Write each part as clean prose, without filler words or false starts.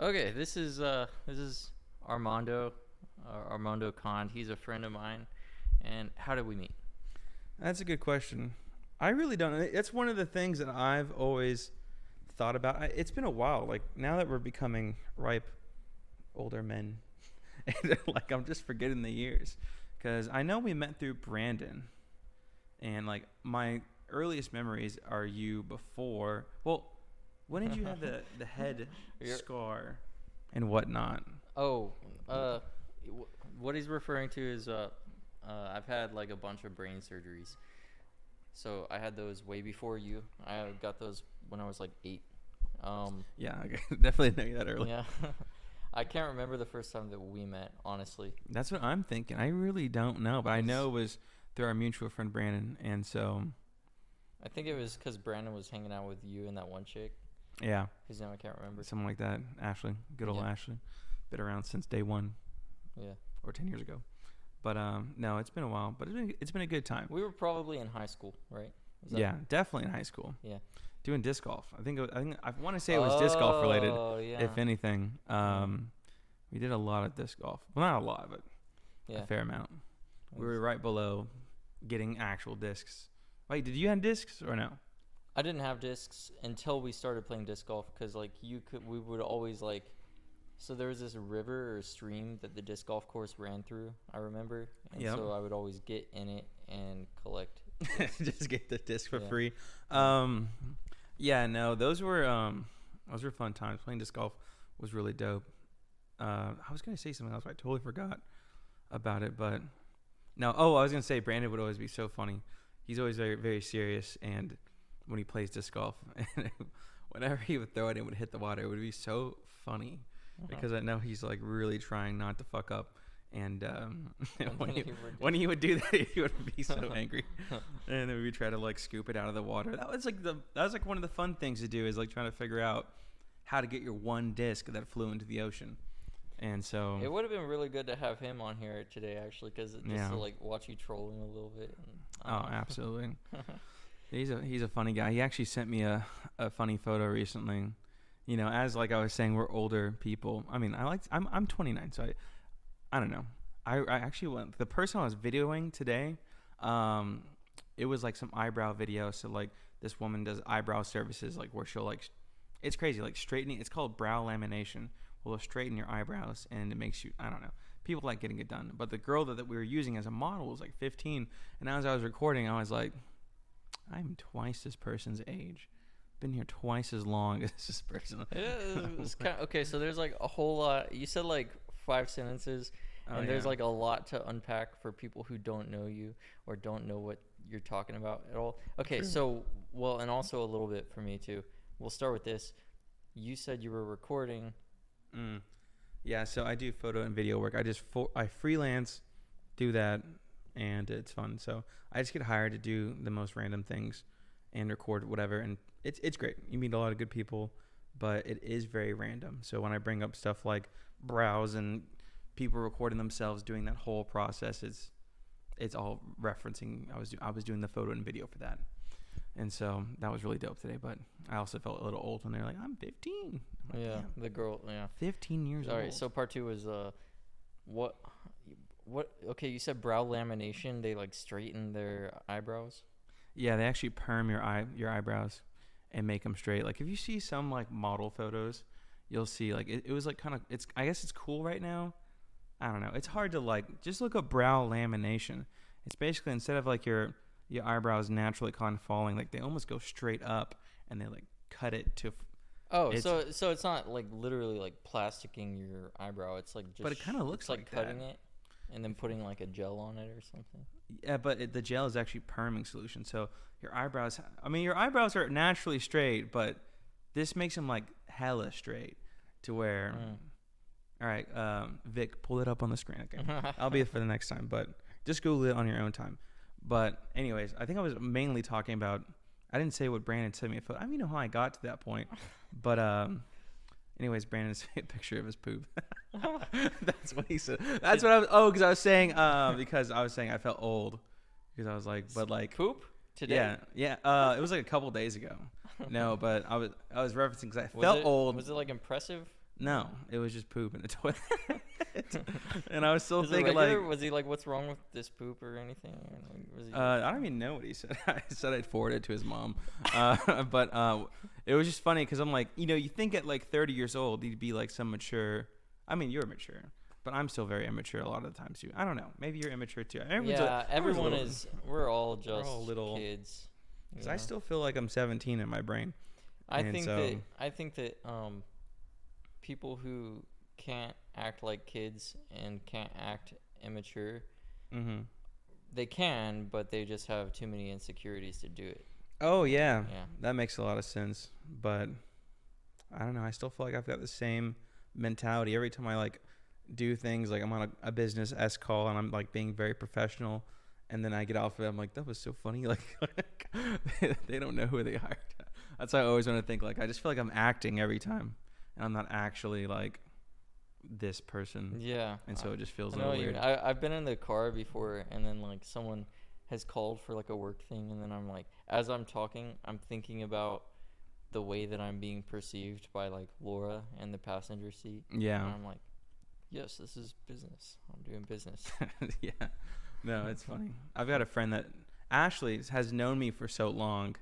Okay, this is Armando Conde. He's a friend of mine. And how did we meet? That's a good question. I really don't know. It's one of the things that I've always thought about. It's been a while. Like now that we're becoming ripe, older men, and like I'm just forgetting the years, because I know we met through Brandon, and like my earliest memories are you before. Well, when did you have the head scar and whatnot? Oh, uh, what he's referring to is I've had like a bunch of brain surgeries. So I had those way before you. I got those when I was like 8. Yeah, okay. Definitely knew that early. Yeah. I can't remember the first time that we met, honestly. That's what I'm thinking. I really don't know, but I know it was through our mutual friend Brandon, and so I think it was because Brandon was hanging out with you and that one chick. yeah, Whose name I can't remember. something like that. Ashley, good old Yeah. Ashley, been around since day one Yeah. or 10 years ago. But no, it's been a while, but it's been a good time. We were probably in high school, right? Yeah, definitely in high school. Yeah. Doing disc golf. I want to say it was disc golf related, Oh, yeah. if anything. We did a lot of disc golf. Well, not a lot, but Yeah. a fair amount. We were right below getting actual discs. Wait, did you have discs or no? I didn't have discs until we started playing disc golf because, like, we would always, like, so there was this river or stream that the disc golf course ran through, I remember. And Yep. so I would always get in it and collect. Just get the disc for Yeah. free. Yeah, no, those were fun times. Playing disc golf was really dope. I was gonna say something else, but I totally forgot about it. But no, I was gonna say Brandon would always be so funny. He's always very, very serious, and when he plays disc golf, and whenever he would throw it, it would hit the water. It would be so funny because I know he's like really trying not to fuck up. And when he would do that, he would be so angry, and then we would try to like scoop it out of the water. That was like one of the fun things to do, is like trying to figure out how to get your one disc that flew into the ocean. And so It would have been really good to have him on here today, actually, because just Yeah. to, like, watch you troll him a little bit. And, oh, absolutely, he's a funny guy. He actually sent me a funny photo recently. You know, as like I was saying, we're older people. I mean, I'm 29, so I don't know. I actually went. The person I was videoing today, it was like some eyebrow video. So like this woman does eyebrow services, like where she'll like, it's crazy, like straightening. It's called brow lamination. Will straighten your eyebrows, and it makes you, I don't know. People like getting it done. But the girl that we were using as a model was like 15, and as I was recording, I was like, I'm twice this person's age. Been here twice as long as this person. It's kind of, okay, so there's like a whole lot. You said like 5 sentences, and there's like a lot to unpack for people who don't know you or don't know what you're talking about at all. Okay, True. so, well, and also a little bit for me too. We'll start with this. You said you were recording. Yeah, so I do photo and video work. I freelance, do that, and it's fun. So I just get hired to do the most random things and record whatever, and it's great. You meet a lot of good people, but it is very random. So when I bring up stuff like brows and people recording themselves doing that whole process, it's all referencing. I was doing the photo and video for that. And so that was really dope today, but I also felt a little old when they were like, I'm 15. I'm like, Yeah, "Damn, the girl. Yeah. 15 years All old. right. So part 2 was what? Okay, you said brow lamination. They like straighten their eyebrows. Yeah, they actually perm your eyebrows and make them straight. Like if you see some like model photos, you'll see like it was like kind of, I guess it's cool right now. I don't know. It's hard to like, just look up brow lamination. It's basically instead of like your eyebrows naturally kind of falling, like they almost go straight up, and they like cut it to. Oh, so it's not like literally like plasticking your eyebrow. It's like just. But it kind of looks like cutting that. it, and then putting like a gel on it or something. Yeah, but the gel is actually perming solution. So your eyebrows, your eyebrows are naturally straight, but this makes them like hella straight to where. All right, Vic, pull it up on the screen. Okay, I'll be it for the next time, but just Google it on your own time. But anyways, I think I was mainly talking about. I didn't say what Brandon sent me. I don't even know how I got to that point. But anyways, Brandon sent me a picture of his poop. That's what he said. That's what I was. Oh, because I was saying. Because I was saying I felt old. Because I was like, but like poop today. Yeah. It was like a couple days ago. No, but I was referencing because I felt old. Was it like impressive? No, it was just poop in the toilet. And I was still Is it thinking regular? like, Was he like, "What's wrong with this poop" or anything? Or, like, was he I don't even know what he said. I said I'd forward it to his mom. But it was just funny because I'm like, you think at like 30 years old you'd be like some mature. I mean, you're mature, but I'm still very immature a lot of the times too. I don't know. Maybe you're immature too. everyone is. We're all just little kids. Because I still feel like I'm 17 in my brain. I think that people who can't act like kids and can't act immature, they can, but they just have too many insecurities to do it. Oh yeah, that makes a lot of sense. But I don't know. I still feel like I've got the same mentality every time I like do things. Like I'm on a business call and I'm like being very professional, and then I get off of it. I'm like, that was so funny. Like they don't know who they hired. That's why I always want to think. Like I just feel like I'm acting every time, and I'm not actually like this person. Yeah. And so it just feels a I know little weird. I've been in the car before, and then like someone has called for like a work thing, and then I'm like, as I'm talking, I'm thinking about the way that I'm being perceived by like Laura in the passenger seat. Yeah. And I'm like, yes, this is business. I'm doing business. Yeah. No, it's funny. I've got a friend that Ashley has known me for so long,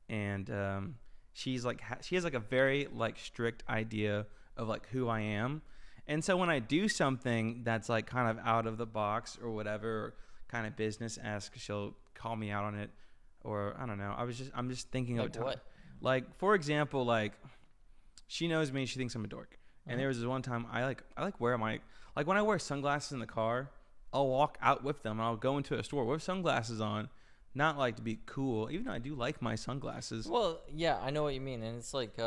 and she's like she has like a very like strict idea of like who I am. And so when I do something that's like kind of out of the box or whatever, or kind of business-esque, she'll call me out on it, or I don't know. I'm just thinking Like of what? Like for example, like she knows me, she thinks I'm a dork. And there was this one time I wear my like when I wear sunglasses in the car, I'll walk out with them and I'll go into a store with sunglasses on. Not like to be cool, even though I do like my sunglasses. Well, yeah, I know what you mean, and it's like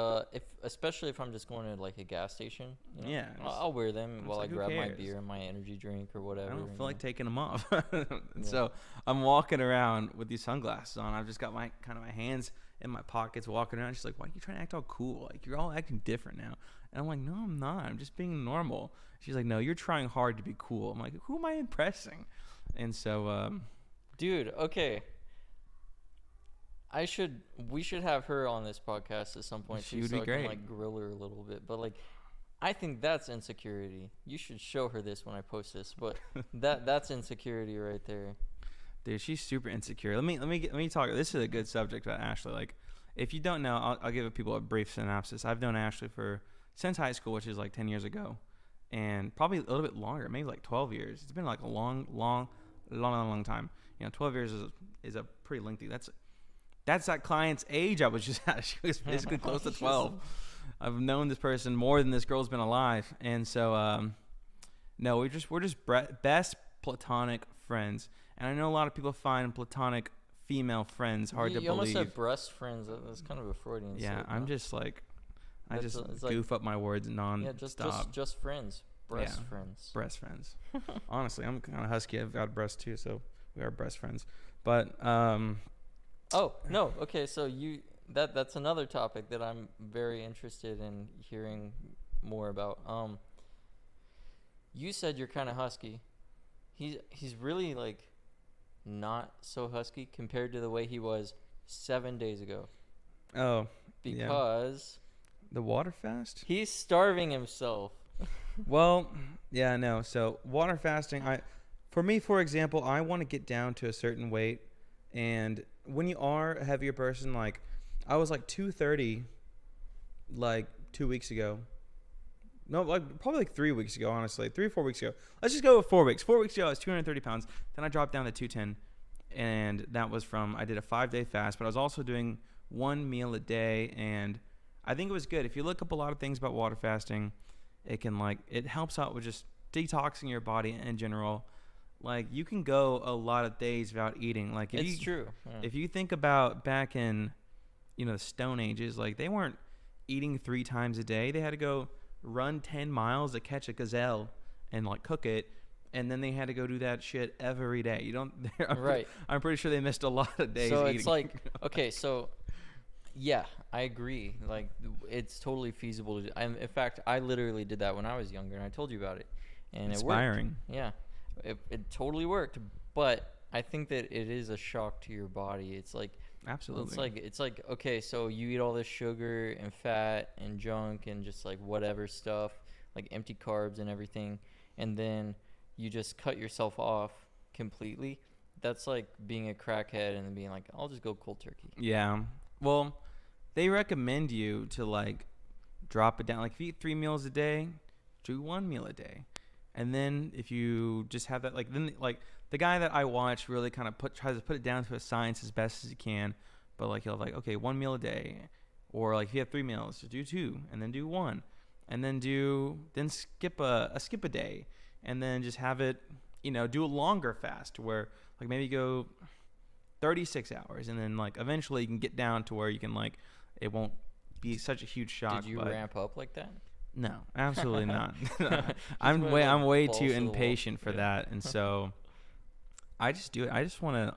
especially if I'm just going to like a gas station, Yeah, I'll wear them while like, I who grab my cares? beer and my energy drink or whatever. I don't feel like taking them off. Yeah. So I'm walking around with these sunglasses on. I've just got my hands in my pockets walking around. She's like, why are you trying to act all cool? Like, you're all acting different now. And I'm like, no, I'm not. I'm just being normal. She's like, no, you're trying hard to be cool. I'm like, who am I impressing? And so, dude, okay. We should have her on this podcast at some point. She would be great. I can, like, grill her a little bit, but like, I think that's insecurity. You should show her this when I post this, but that's insecurity right there. Dude, she's super insecure. Let me talk. This is a good subject about Ashley. Like, if you don't know, I'll give people a brief synopsis. I've known Ashley since high school, which is like 10 years ago, and probably a little bit longer, maybe like 12 years. It's been like a long time. 12 years is a pretty lengthy. That's that client's age I was just at. She was basically close to 12. I've known this person more than this girl's been alive, and so no, we're just best platonic friends. And I know a lot of people find platonic female friends hard to believe. You almost said breast friends. That's kind of a Freudian. Yeah, I'm just like, I It's just like, goof up my words non-stop. just friends. Breast friends. Breast friends. Honestly, I'm kind of husky. I've got breasts too, so we are breast friends. But oh no, okay. So that's another topic that I'm very interested in hearing more about. You said you're kind of husky. He's really like not so husky compared to the way he was 7 days ago. Oh, because the water fast. He's starving himself. Well, yeah, no. So water fasting. For me, for example, I want to get down to a certain weight, and when you are a heavier person, like I was like 230, like 2 weeks ago. No, like probably like 3 weeks ago, honestly. 3 or 4 weeks ago. Let's just go with 4 weeks. 4 weeks ago, I was 230 pounds. Then I dropped down to 210. And that was I did a 5-day fast, but I was also doing one meal a day. And I think it was good. If you look up a lot of things about water fasting, it helps out with just detoxing your body in general. Like, you can go a lot of days without eating. Like, it's true. Yeah. If you think about back in, the Stone Ages, like, they weren't eating 3 times a day. They had to go run 10 miles to catch a gazelle and like cook it, and then they had to go do that shit every day. Right. I'm pretty sure they missed a lot of days. So eating. It's like, okay, so yeah, I agree. Like, it's totally feasible to do. In fact, I literally did that when I was younger, and I told you about it, and inspiring. It worked. Yeah, it totally worked. But I think that it is a shock to your body. It's like Absolutely. It's like okay, so you eat all this sugar and fat and junk and just like whatever stuff, like empty carbs and everything, and then you just cut yourself off completely. That's like being a crackhead and then being like, I'll just go cold turkey. Yeah. Well, they recommend you to like drop it down. Like if you eat 3 meals a day, do 1 meal a day. And then if you just have that, like then like the guy that I watch really kind of tries to put it down to a science as best as he can. But like he'll have like, okay, 1 meal a day, or like if you have 3 meals, do 2, and then do 1, and then skip a day, and then just have it, do a longer fast where like maybe go 36 hours, and then like eventually you can get down to where you can like it won't be such a huge shock. Did you ramp up like that? No, absolutely not. I'm way too impatient for that, and so I just do it. I just want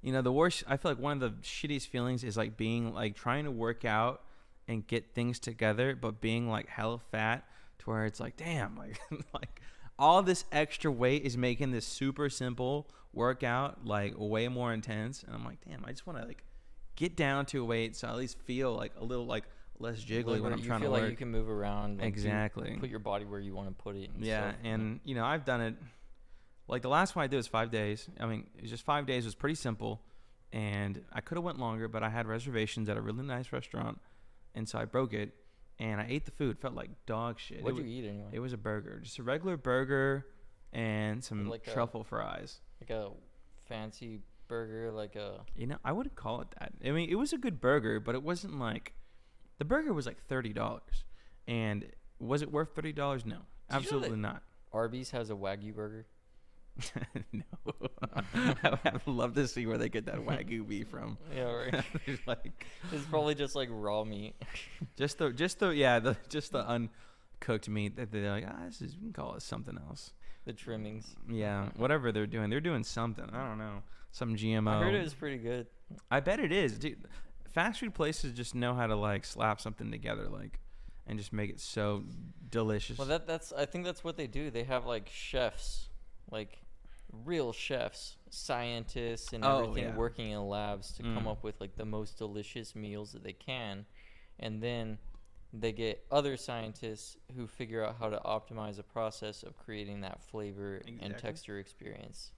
to, the worst. I feel like one of the shittiest feelings is like being like trying to work out and get things together, but being like hella fat to where it's like, damn, like like all this extra weight is making this super simple workout like way more intense, and I'm like, damn, I just want to like get down to a weight so I at least feel like a little like less jiggly when I'm trying to work. You feel like you can move around. Like, exactly. Put your body where you want to put it. Yeah, stuff. And I've done it. Like the last one I did was 5 days. I mean, it was just 5 days. It was pretty simple, and I could have went longer, but I had reservations at a really nice restaurant, and so I broke it, and I ate the food. Felt like dog shit. What'd you eat anyway? It was a burger, just a regular burger, and some like truffle fries. Like a fancy burger, like a. I wouldn't call it that. I mean, it was a good burger, but it wasn't like. The burger was like $30, and was it worth $30? No, absolutely not. Arby's has a Wagyu burger. No, I would love to see where they get that Wagyu beef from. Yeah, right. It's probably just like raw meat. just the uncooked meat that they're like, we can call it something else. The trimmings. Yeah, whatever they're doing something. I don't know, some GMO. I heard it was pretty good. I bet it is, dude. Fast food places just know how to like slap something together, like, and just make it so delicious. Well, I think that's what they do. They have like chefs, like real chefs, scientists, and everything working in labs to come up with like the most delicious meals that they can, and then they get other scientists who figure out how to optimize the process of creating that flavor and texture experience.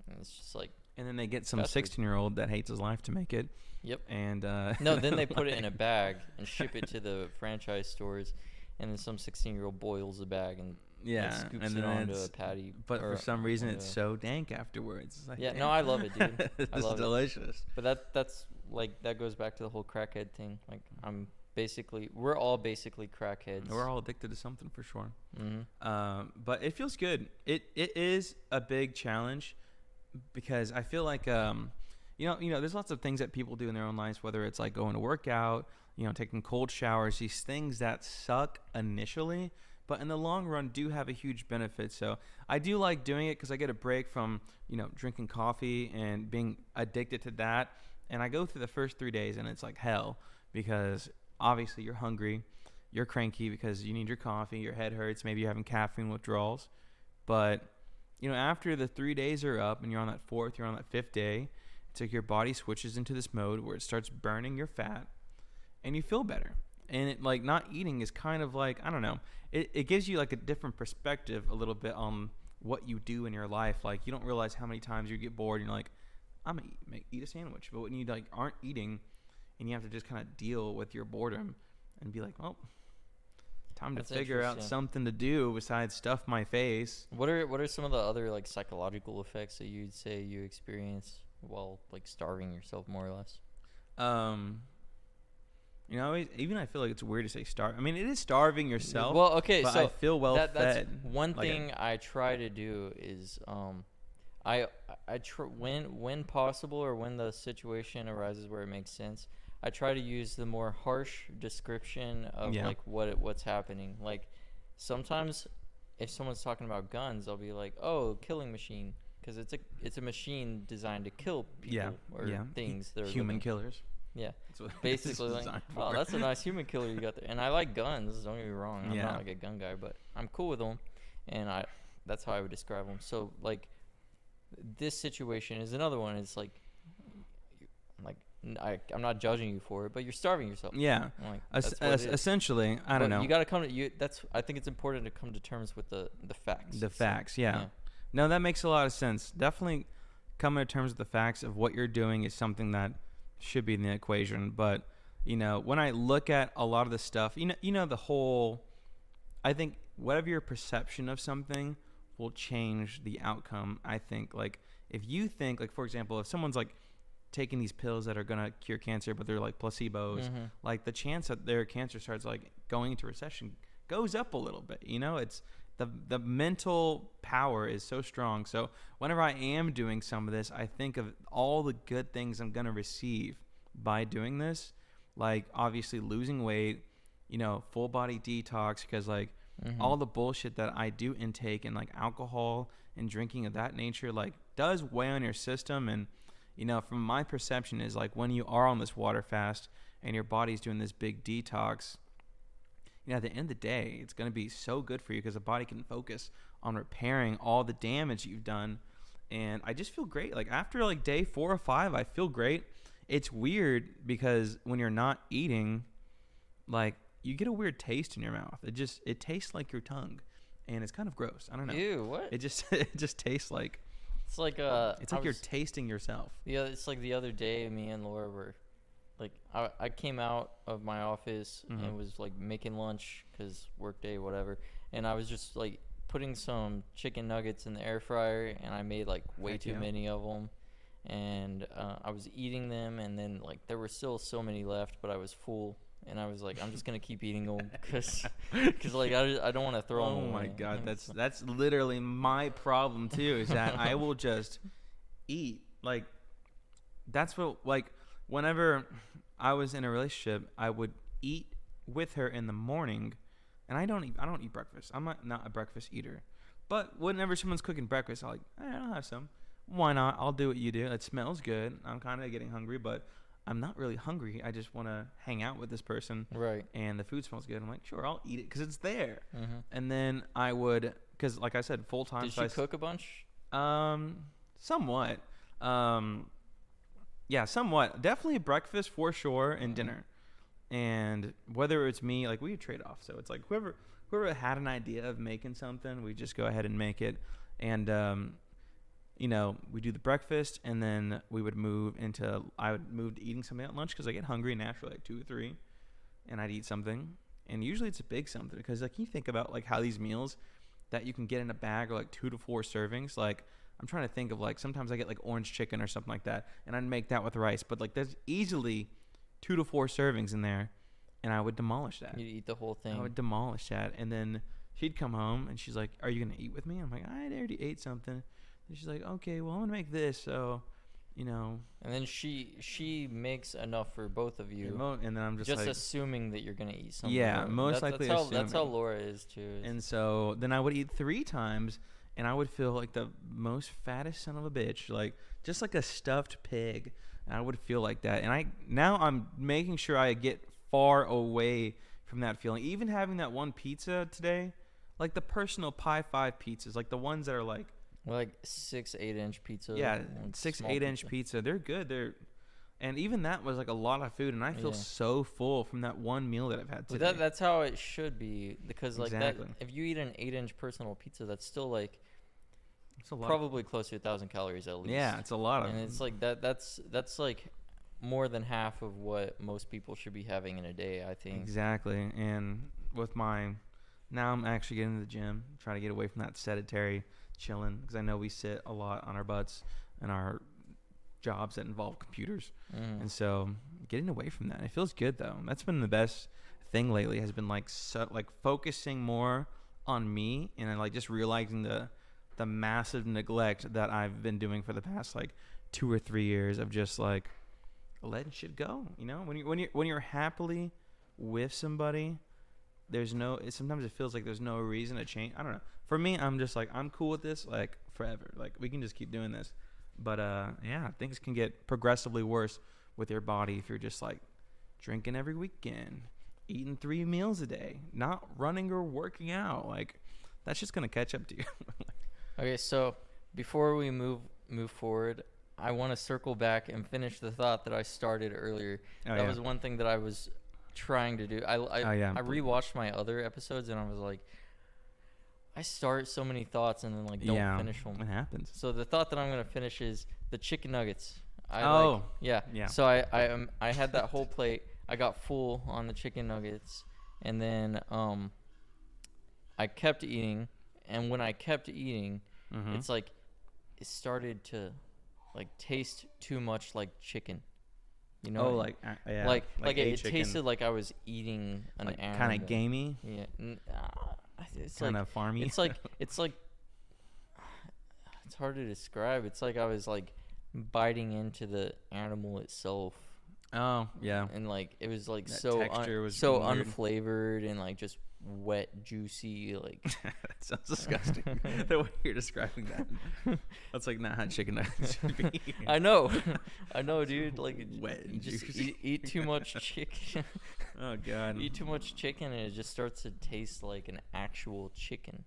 And it's just like. And then they get some 16-year-old that hates his life to make it. Yep. And no, then they put it in a bag and ship it to the franchise stores, and then some 16-year-old boils the bag and scoops it onto a patty. But for some reason, it's so dank afterwards. It's like, yeah, no, I love it, dude. It's delicious. But that's like that goes back to the whole crackhead thing. Like we're all basically crackheads. We're all addicted to something for sure. Mm-hmm. But it feels good. It is a big challenge. Because I feel like, there's lots of things that people do in their own lives, whether it's like going to work out, taking cold showers, these things that suck initially, but in the long run do have a huge benefit. So I do like doing it because I get a break from, drinking coffee and being addicted to that. And I go through the first 3 days and it's like hell because obviously you're hungry, you're cranky because you need your coffee, your head hurts, maybe you're having caffeine withdrawals, but after the 3 days are up and you're on that fourth, you're on that fifth day, it's like your body switches into this mode where it starts burning your fat and you feel better. And it like not eating is kind of like, I don't know, it gives you like a different perspective a little bit on what you do in your life. Like you don't realize how many times you get bored and you're like, I'm gonna eat a sandwich. But when you like aren't eating and you have to just kind of deal with your boredom and be like, well, time to figure out something to do besides stuff my face. What are some of the other like psychological effects that you'd say you experience while like starving yourself more or less? Even I feel like it's weird to say starve. I mean, it is starving yourself. Well, okay, but so I feel fed. That's one thing I try to do is when possible or when the situation arises where it makes sense, I try to use the more harsh description of like what's happening. Like sometimes if someone's talking about guns, I'll be like, "Oh, killing machine," because it's a machine designed to kill people or things that are human killers. Yeah, basically like, oh, that's a nice human killer you got there. And I like guns. Don't get me wrong. I'm not like a gun guy, but I'm cool with them, and that's how I would describe them. So like this situation is another one. It's like like I'm not judging you for it, but you're starving yourself. Yeah. Like, Essentially, I don't know. You got to come to I think it's important to come to terms with the facts. The facts, yeah. No, that makes a lot of sense. Definitely coming to terms with the facts of what you're doing is something that should be in the equation. But, when I look at a lot of the stuff, the whole, I think whatever your perception of something will change the outcome. I think, like, if you think, like, for example, if someone's like taking these pills that are going to cure cancer, but they're like placebos, like the chance that their cancer starts like going into recession goes up a little bit. It's the mental power is so strong. So whenever I am doing some of this, I think of all the good things I'm going to receive by doing this, like obviously losing weight, full body detox, because like all the bullshit that I do intake and like alcohol and drinking of that nature, like does weigh on your system. And from my perception is like when you are on this water fast and your body's doing this big detox, at the end of the day, it's going to be so good for you because the body can focus on repairing all the damage you've done. And I just feel great. Like after like day 4 or 5, I feel great. It's weird because when you're not eating, like you get a weird taste in your mouth. It tastes like your tongue, and it's kind of gross. I don't know. Ew, what? It just tastes like. It's like you're tasting yourself. Yeah, it's like the other day, me and Laura were, like, I came out of my office and was like making lunch because work day, whatever, and I was just like putting some chicken nuggets in the air fryer, and I made like way too many of them, and I was eating them, and then like there were still so many left, but I was full. And I was like, I'm just gonna keep eating them because like I don't want to throw them away. Oh my god, that's literally my problem too. Is that I will just eat. Like that's what, like whenever I was in a relationship, I would eat with her in the morning, and I don't eat breakfast. I'm not a breakfast eater. But whenever someone's cooking breakfast, I'm like, I'll have some. Why not? I'll do what you do. It smells good. I'm kind of getting hungry, but I'm not really hungry. I just want to hang out with this person. Right. And the food smells good. I'm like, sure, I'll eat it because it's there. And then I would, because like I said, full time. Did she cook a bunch? Somewhat. Yeah, somewhat. Definitely breakfast for sure and dinner. And whether it's me, like we would trade off. So it's like whoever had an idea of making something, we just go ahead and make it. And we do the breakfast, and then I would move to eating something at lunch because I get hungry naturally at 2 or 3, and I'd eat something. And usually it's a big something because like you think about like how these meals that you can get in a bag are like 2 to 4 servings. Like I'm trying to think of like sometimes I get like orange chicken or something like that, and I'd make that with rice. But like there's easily 2 to 4 servings in there, and I would demolish that. You'd eat the whole thing. I would demolish that, and then she'd come home and she's like, "Are you gonna eat with me?" I'm like, "I already ate something." And she's like, okay, well, I'm going to make this, so, And then she makes enough for both of you. And then I'm just like, assuming that you're going to eat something. Yeah, most likely assuming. That's how Laura is, too. And so then I would eat 3 times, and I would feel like the most fattest son of a bitch, like just like a stuffed pig. And I would feel like that. And now I'm making sure I get far away from that feeling. Even having that one pizza today, like the personal Pie 5 pizzas, like the ones that are like 6-8 inch pizza. Yeah, 6-8 inch pizza. They're good. And even that was like a lot of food, and I feel so full from that one meal that I've had today. But that's how it should be, because like exactly. that, if you eat an 8-inch personal pizza, that's still like it's a lot. Probably close to 1,000 calories at least. Yeah, it's a lot of. And it's like that's like more than half of what most people should be having in a day, I think. Exactly. And with now I'm actually getting to the gym, trying to get away from that sedentary chilling, because I know we sit a lot on our butts in our jobs that involve computers, and so getting away from that, it feels good though. That's been the best thing lately, has been like focusing more on me, and like just realizing the massive neglect that I've been doing for the past like 2 or 3 years of just like letting shit go. When you're happily with somebody, sometimes it feels like there's no reason to change. I don't know. For me, I'm just like, I'm cool with this, like, forever. Like, we can just keep doing this. But, yeah, things can get progressively worse with your body if you're just, like, drinking every weekend, eating 3 meals a day, not running or working out. Like, that's just going to catch up to you. Okay, so before we move forward, I want to circle back and finish the thought that I started earlier. That was one thing that I was trying to do. I rewatched my other episodes and I was like, I start so many thoughts and then like don't finish them. It happens. So the thought that I'm gonna finish is the chicken nuggets. Yeah. So I had that whole plate. I got full on the chicken nuggets, and then I kept eating, and when I kept eating, it's like it started to like taste too much like chicken. You know, like it tasted like I was eating an animal. Kind of gamey. Yeah, it's kind of farmy. It's like it's hard to describe. It's like I was like biting into the animal itself. Oh yeah, and like it was like that so texture was so weird. Unflavored and like just wet, juicy. Like that sounds disgusting. The way you're describing that, that's like not how chicken nuggets should be. I know, dude. Like wet, you just eat too much chicken. Oh god, eat too much chicken and it just starts to taste like an actual chicken.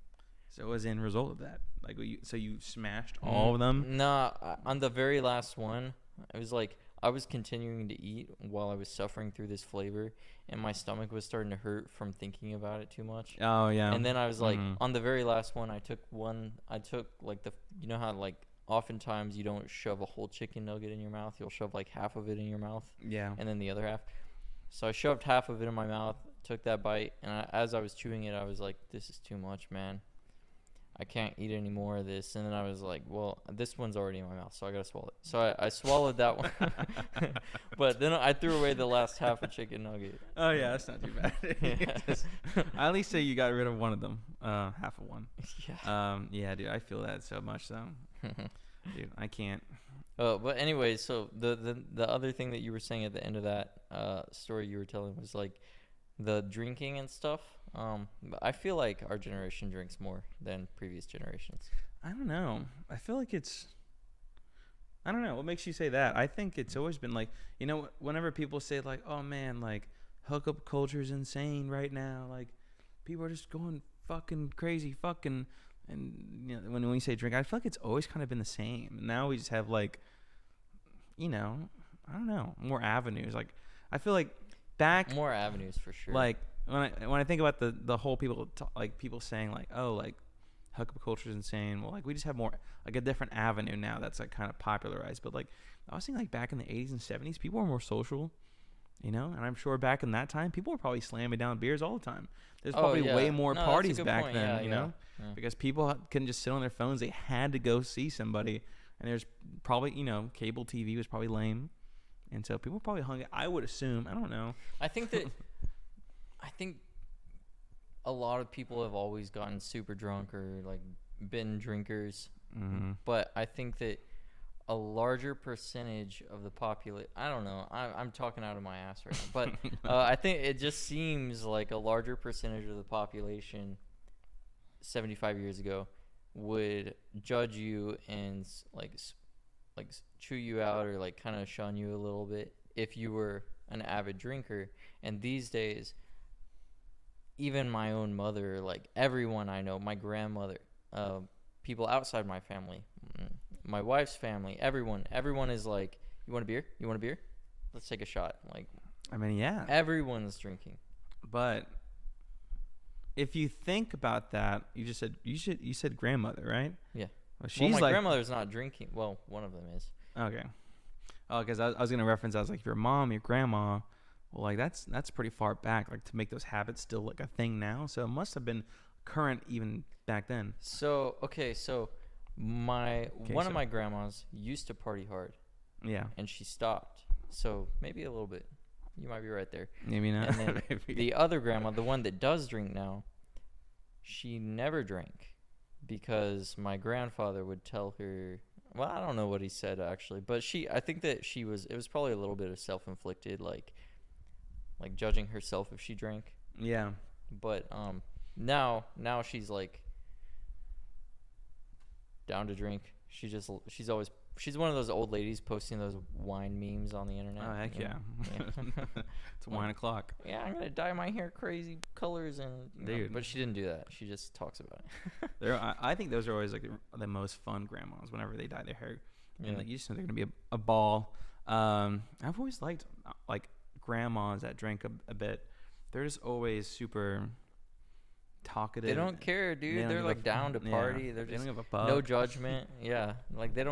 So as in result of that, like so you smashed all of them? Nah, on the very last one, it was like I was continuing to eat while I was suffering through this flavor, and my stomach was starting to hurt from thinking about it too much. Oh yeah. And then I was like, on the very last one, I took like you know how like oftentimes you don't shove a whole chicken nugget in your mouth, you'll shove like half of it in your mouth. Yeah. And then the other half. So I shoved half of it in my mouth, took that bite, and as I was chewing it, I was like, this is too much, man. I can't eat any more of this. And then I was like, well, this one's already in my mouth, so I gotta swallow it. So I swallowed that one. But then I threw away the last half a chicken nugget. Oh yeah, that's not too bad. I at least say you got rid of one of them, half of one. Yeah. Yeah, dude, I feel that so much though. Dude, I can't. But anyway, so the other thing that you were saying at the end of that story you were telling was like the drinking and stuff. I feel like our generation drinks more than previous generations. I don't know. I feel like I don't know. What makes you say that? I think it's always been like, you know, whenever people say like, oh man, like hookup culture is insane right now. Like people are just going fucking crazy, fucking. And you know, when we say drink, I feel like it's always kind of been the same. Now we just have like, you know, I don't know, more avenues. Like I feel like more avenues for sure. Like when I think about the whole people saying like, oh, like hookup culture is insane. Well, like we just have more like a different avenue now that's like kind of popularized. But like I was thinking like back in the 80s and 70s, people were more social, you know. And I'm sure back in that time, people were probably slamming down beers all the time. There's probably way more parties back then, you know, because people couldn't just sit on their phones. They had to go see somebody. And there's probably, you know, cable TV was probably lame. And so people probably hung. I would assume. I don't know. I think a lot of people have always gotten super drunk or like been drinkers. Mm-hmm. But I think that a larger percentage of the population, I don't know, I'm talking out of my ass right now, but I think it just seems like a larger percentage of the population 75 years ago would judge you and like chew you out or like kind of shun you a little bit if you were an avid drinker. And these days, even my own mother, like everyone I know, my grandmother, people outside my family, my wife's family, everyone is like, you want a beer? You want a beer? Let's take a shot. Like, I mean, yeah, everyone's drinking. But if you think about that, you said grandmother, right? Yeah. Well, my grandmother's not drinking. Well, one of them is. Okay. Oh, because I was gonna reference. I was like, your mom, your grandma. Well, like that's pretty far back. Like to make those habits still like a thing now. So it must have been current even back then. So one of my grandmas used to party hard. Yeah. And she stopped. So maybe a little bit. You might be right there. Maybe not. And then the other grandma, the one that does drink now, she never drank because my grandfather would tell her. Well, I don't know what he said actually, but I think that it was probably a little bit of self-inflicted, like judging herself if she drank. Yeah. But now she's like down to drink. She's one of those old ladies posting those wine memes on the internet. Oh heck yeah. It's wine o'clock. Yeah, I'm gonna dye my hair crazy colors and dude. But she didn't do that. She just talks about it. I think those are always like the most fun grandmas whenever they dye their hair and like, you just know they're gonna be a ball. I've always liked like grandmas that drank a bit. They're just always super talkative. They don't care, dude. They're like down to party. Yeah, They're they just don't give a fuck. no judgment. Yeah, like that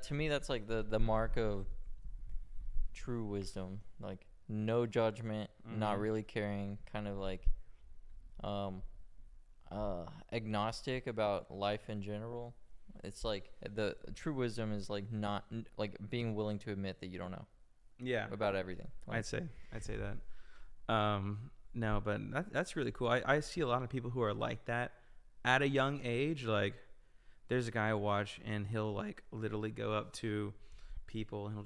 to me. That's like the mark of true wisdom. Like no judgment, not really caring, kind of like agnostic about life in general. It's like the true wisdom is like not like being willing to admit that you don't know. Yeah. About everything. Like, I'd say that. No, but that's really cool. I see a lot of people who are like that at a young age. Like, there's a guy I watch, and he'll like literally go up to people, and he'll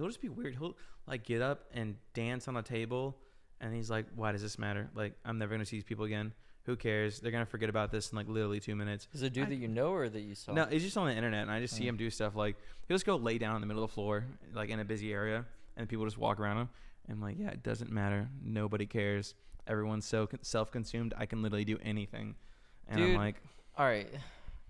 just be weird. He'll like get up and dance on a table, and he's like, "Why does this matter? Like, I'm never gonna see these people again. Who cares? They're gonna forget about this in like literally 2 minutes." Is it a dude that you know or that you saw? No, it's just on the internet, and I just see him do stuff like he'll just go lay down in the middle of the floor, like in a busy area, and people just walk around him. And I'm like, yeah, it doesn't matter. Nobody cares. Everyone's so self-consumed. I can literally do anything. And dude, I'm like, all right.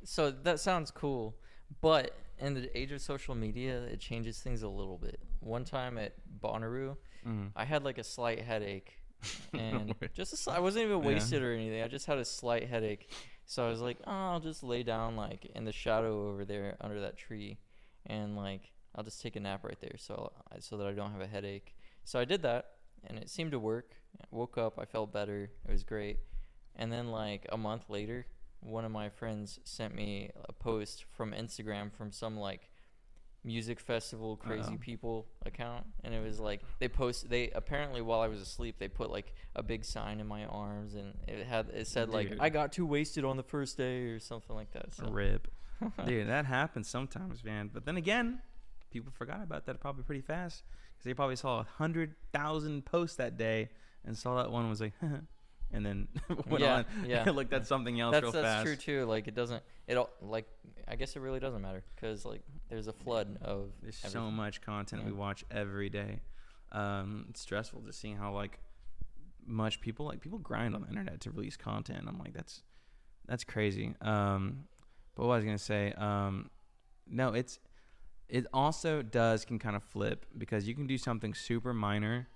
So that sounds cool, but in the age of social media, it changes things a little bit. One time at Bonnaroo, I had like a slight headache, and I wasn't even wasted or anything. I just had a slight headache, so I was like, oh, I'll just lay down like in the shadow over there under that tree, and like I'll just take a nap right there, so that I don't have a headache. So I did that, and it seemed to work. I woke up, I felt better. It was great. And then like a month later, one of my friends sent me a post from Instagram from some like music festival crazy people account, and it was like they apparently while I was asleep they put like a big sign in my arms, and it said like, I got too wasted on the first day or something like that. So. Rip. Dude, that happens sometimes, man. But then again, people forgot about that probably pretty fast, because they probably saw 100,000 posts that day and saw that one was like and then went on. Yeah. Looked at something else real fast. That's true too. Like like I guess it really doesn't matter, because like there's a flood of there's everything. So much content we watch every day. It's stressful just seeing how like much people grind on the internet to release content. I'm like, that's crazy. But what I was gonna say, no, it also can kind of flip, because you can do something super minor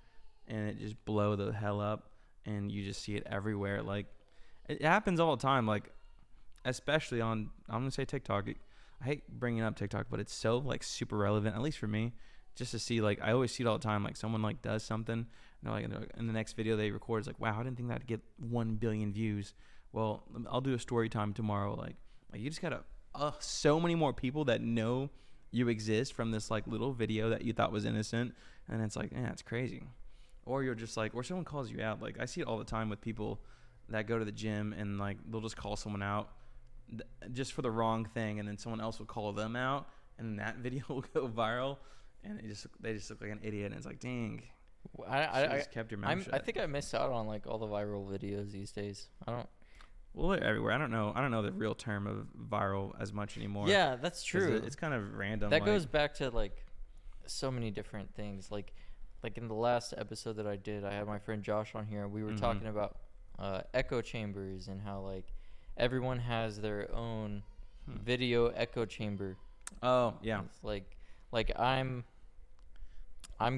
and it just blow the hell up, and you just see it everywhere. Like, it happens all the time, like especially on, I'm gonna say TikTok. I hate bringing up TikTok, but it's so like super relevant, at least for me, just to see, like, I always see it all the time, like someone like does something, and they're like, in the next video they record, it's like, wow, I didn't think that'd get 1 billion views. Well, I'll do a story time tomorrow. Like you just gotta so many more people that know you exist from this like little video that you thought was innocent, and it's like, yeah, it's crazy. Or you're just like, or someone calls you out. Like, I see it all the time with people that go to the gym, and like they'll just call someone out just for the wrong thing, and then someone else will call them out, and that video will go viral, and they just look like an idiot, and it's like, dang. I just kept your mouth shut. I think I missed out on like all the viral videos these days. Well, they're everywhere. I don't know the real term of viral as much anymore. Yeah, that's true. It's kind of random. That goes back to like so many different things. Like in the last episode that I did, I had my friend Josh on here. We were talking about echo chambers, and how like everyone has their own video echo chamber. Oh yeah. It's like I'm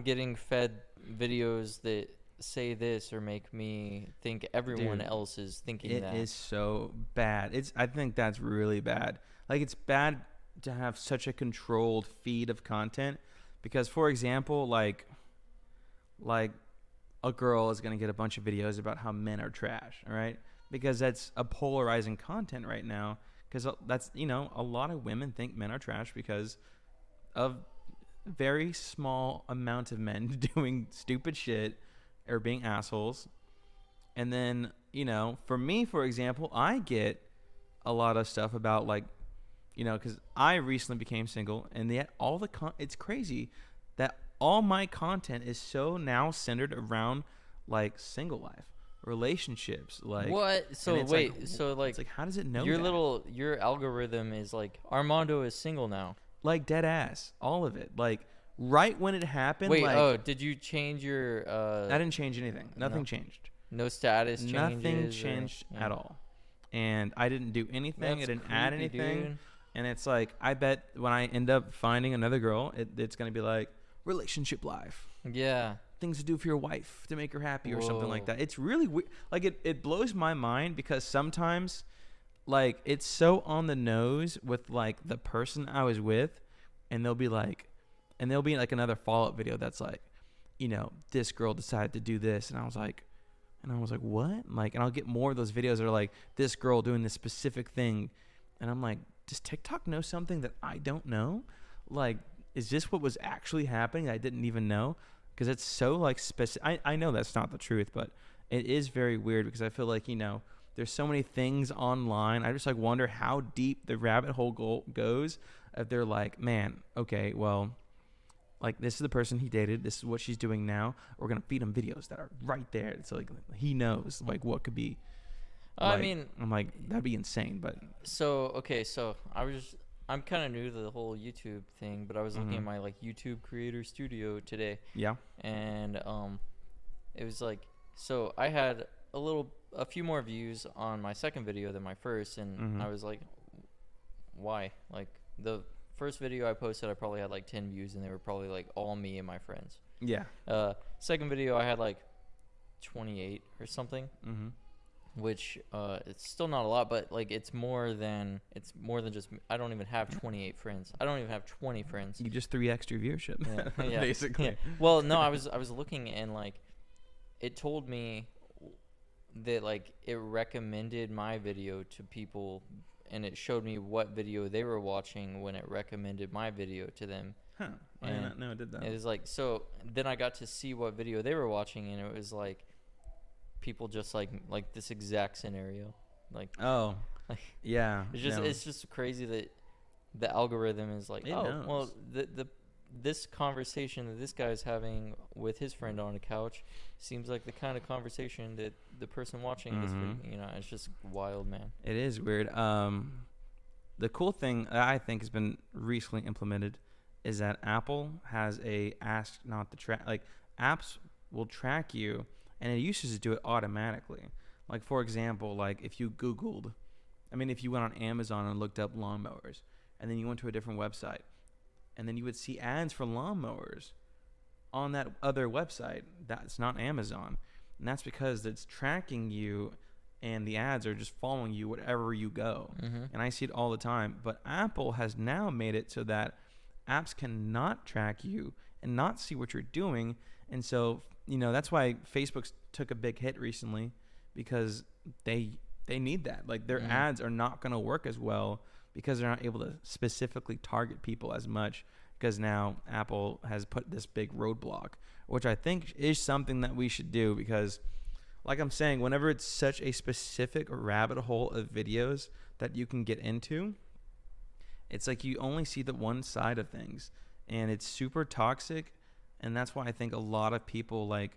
getting fed videos that say this or make me think everyone else is thinking that. It is so bad. I think that's really bad. Like, it's bad to have such a controlled feed of content, because, for example, like a girl is going to get a bunch of videos about how men are trash, all right? Because that's a polarizing content right now, because that's, a lot of women think men are trash because of very small amount of men doing stupid shit or being assholes. And then, for me, for example, I get a lot of stuff about, like, because I recently became single, and yet it's crazy that all my content is so now centered around like single life, relationships, like what? So wait, it's like, how does it know your algorithm is like Armando is single now? Like, dead ass, all of it. Like, right when it happened. Wait, did you change your? I didn't change anything. Nothing changed. No status changes. Nothing changed at all. And I didn't do anything. That's I didn't creepy, add anything. Dude. And it's like, I bet when I end up finding another girl, it's going to be like, relationship life. Yeah. Things to do for your wife to make her happy or something like Whoa. that. It's really weird. Like, it blows my mind because sometimes, like, it's so on the nose with, like, the person I was with, and they'll be like another follow-up video that's like, this girl decided to do this, and I was like, what? Like, and I'll get more of those videos that are like, this girl doing this specific thing, and I'm like, does TikTok know something that I don't know? Like, is this what was actually happening that I didn't even know? Because it's so, like, specific. I know that's not the truth, but it is very weird because I feel like, there's so many things online. I just, like, wonder how deep the rabbit hole goes if they're like, man, okay, well, like, this is the person he dated. This is what she's doing now. We're going to feed him videos that are right there. So, like, he knows, like, what could be. Like, I mean, I'm like, that'd be insane, but. So I'm kind of new to the whole YouTube thing, but I was looking at my, like, YouTube creator studio today. Yeah. And it was like, so I had a few more views on my second video than my first, and I was like, why? Like, the first video I posted, I probably had like 10 views, and they were probably like all me and my friends. Yeah. Second video, I had like 28 or something, which it's still not a lot, but like it's more than just. I don't even have 28 friends. I don't even have 20 friends. You just 3x your viewership, yeah. basically. Yeah. Well, no, I was looking, and like it told me that like it recommended my video to people, and it showed me what video they were watching when it recommended my video to them. Huh. I did not know it did that. It was like, so then I got to see what video they were watching, and it was like people just like this exact scenario. Like, oh, like, yeah. It's just crazy that the algorithm is like, knows. Well, this conversation that this guy's having with his friend on a couch seems like the kind of conversation that the person watching this video, it's just wild, man. It is weird. The cool thing I think has been recently implemented is that Apple has a ask not to track. Like, apps will track you, and it used to do it automatically. Like, for example, like if you if you went on Amazon and looked up lawnmowers, and then you went to a different website, and then you would see ads for lawnmowers on that other website that's not Amazon. And that's because it's tracking you, and the ads are just following you wherever you go. And I see it all the time. But Apple has now made it so that apps cannot track you and not see what you're doing. And so, that's why Facebook took a big hit recently, because they need that. Like, their ads are not going to work as well because they're not able to specifically target people as much, because now Apple has put this big roadblock, which I think is something that we should do, because like I'm saying, whenever it's such a specific rabbit hole of videos that you can get into, it's like you only see the one side of things, and it's super toxic. And that's why I think a lot of people, like,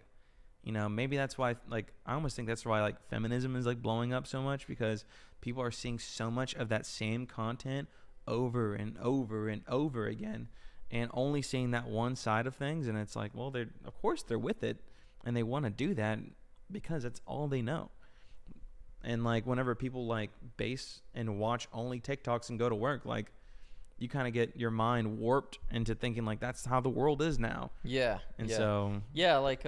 maybe that's why, like, I almost think that's why, like, feminism is, like, blowing up so much, because people are seeing so much of that same content over and over and over again, and only seeing that one side of things. And it's like, well, of course they're with it, and they want to do that because that's all they know. And, like, whenever people, like, base and watch only TikToks and go to work, like, you kind of get your mind warped into thinking, like, that's how the world is now. Yeah. And so. Yeah, like,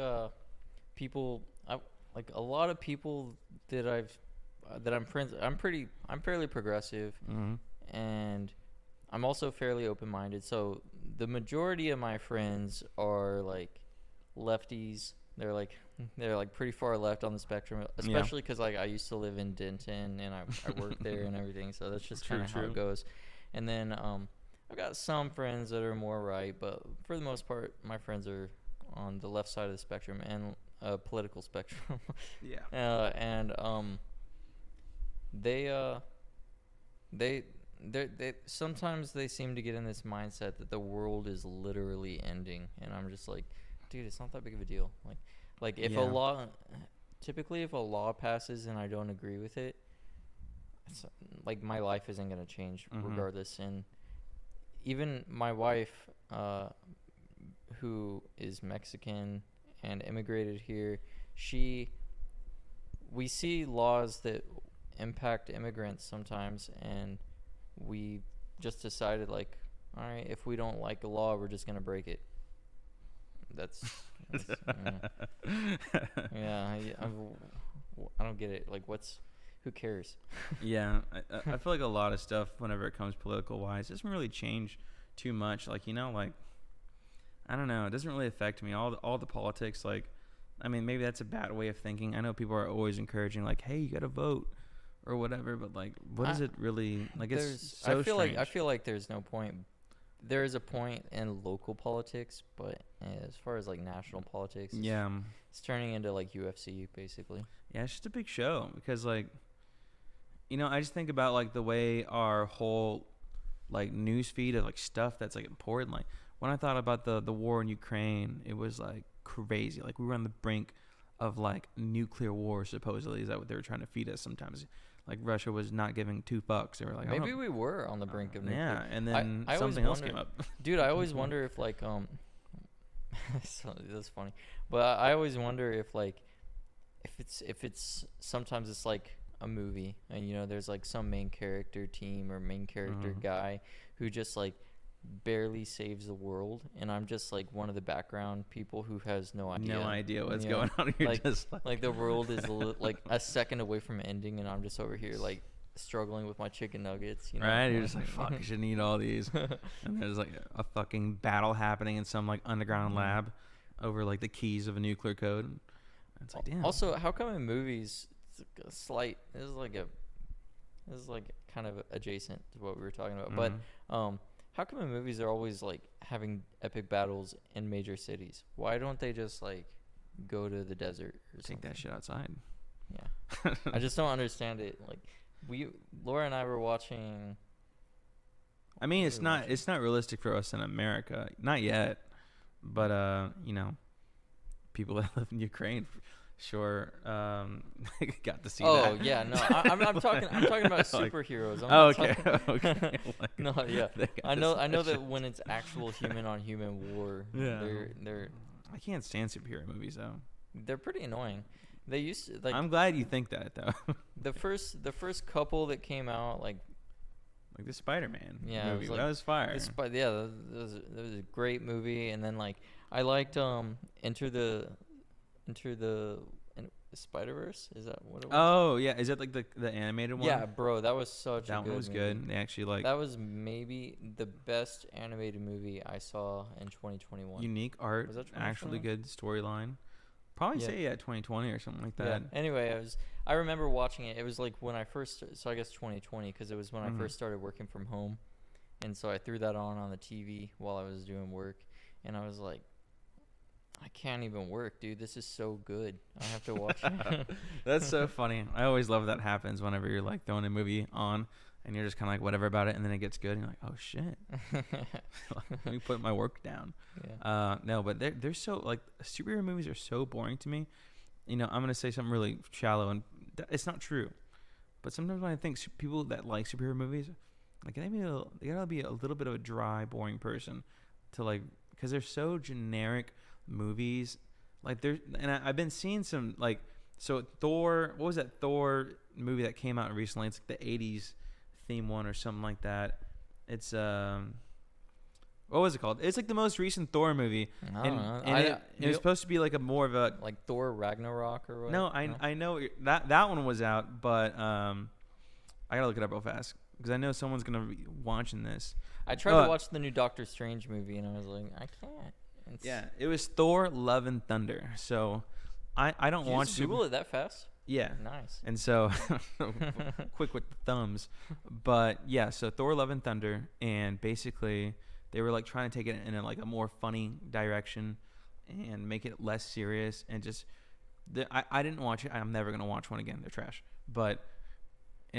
people, like, a lot of people that I'm friends, I'm fairly progressive, and I'm also fairly open-minded. So the majority of my friends are, like, lefties. They're like pretty far left on the spectrum, especially because like I used to live in Denton, and I work there and everything, so that's just kind of how it goes. And then I've got some friends that are more right, but for the most part, my friends are on the left side of the spectrum and political spectrum. They sometimes they seem to get in this mindset that the world is literally ending, and I'm just like, dude, it's not that big of a deal. Like if if a law passes and I don't agree with it, it's like my life isn't going to change regardless. And even my wife, who is Mexican and immigrated here, we see laws that impact immigrants sometimes, and we just decided like, all right, if we don't like a law, we're just gonna break it. That's yeah. I don't get it. Like, who cares? Yeah, I feel like a lot of stuff, whenever it comes political wise, doesn't really change too much. Like, like, I don't know, it doesn't really affect me. All the politics, like, I mean, maybe that's a bad way of thinking. I know people are always encouraging, like, hey, you gotta vote or whatever, but like, what is it really like? It's so strange. I feel like there's no point. There is a point in local politics, but as far as like national politics, it's turning into like UFC basically. Yeah, it's just a big show because like, I just think about like the way our whole like news feed of like stuff that's like important. Like when I thought about the war in Ukraine, it was like crazy. Like we were on the brink of like nuclear war. Supposedly, is that what they were trying to feed us? Sometimes, like Russia was not giving two fucks. They were like, maybe we were on the brink of nuclear. Yeah, and then something else came up. Dude, I always wonder if like so that's funny, but I always wonder if like if it's sometimes it's like a movie and there's like some main character team or main character guy who just like barely saves the world, and I'm just like one of the background people who has no idea what's going on. You're just like the world is like a second away from ending, and I'm just over here like struggling with my chicken nuggets. Right? You're just like, fuck, I should eat all these. And there's like a fucking battle happening in some like underground lab over like the keys of a nuclear code. And it's like, damn. Also, how come in movies this is like kind of adjacent to what we were talking about, but how come in movies they're always like having epic battles in major cities? Why don't they just like go to the desert or take that shit outside? Yeah. I just don't understand it. Like Laura and I were watching. I mean, it's not realistic for us in America, not yet. But people that live in Ukraine, sure, got to see that. Oh yeah, no, I'm talking about superheroes. Okay. No, yeah, I know that when it's actual human on human war, they're. I can't stand superhero movies though. They're pretty annoying. They used to, like. I'm glad you think that though. the first couple that came out like the Spider-Man movie, like, that was fire. That was a great movie, and then like I liked Enter the Spider-Verse. Is that what it was? Oh yeah, is that like the animated one? Yeah, bro, that was such a good movie. That one was good. They actually that was maybe the best animated movie I saw in 2021. Unique art, actually good storyline. Probably say 2020 or something like that. Yeah. Anyway, I remember watching it. It was like when I first, so I guess 2020, because it was when I first started working from home, and so I threw that on the TV while I was doing work, and I was like, I can't even work, dude. This is so good. I have to watch it. That's so funny. I always love that happens whenever you're like throwing a movie on and you're just kind of like whatever about it, and then it gets good and you're like, oh shit. Let me put my work down. Yeah. No, but they're so like superhero movies are so boring to me. I'm gonna say something really shallow, and it's not true. But sometimes when I think people that like superhero movies, like they gotta be a little bit of a dry, boring person to like, because they're so generic movies. Like I've been seeing some like, so Thor. What was that Thor movie that came out recently? It's like the '80s theme one or something like that. It's what was it called? It's like the most recent Thor movie. I don't know. It was supposed to be like a more of a like Thor Ragnarok or what? No, I know that one was out, but I gotta look it up real fast because I know someone's gonna be watching this. I tried to watch the new Doctor Strange movie and I was like, I can't. It was Thor: Love and Thunder. So I don't watch. Did you Google it that fast? Yeah. Nice. And so quick with the thumbs. But yeah, so Thor Love and Thunder, and basically they were like trying to take it in a more funny direction and make it less serious, and just I didn't watch it. I'm never going to watch one again. They're trash. And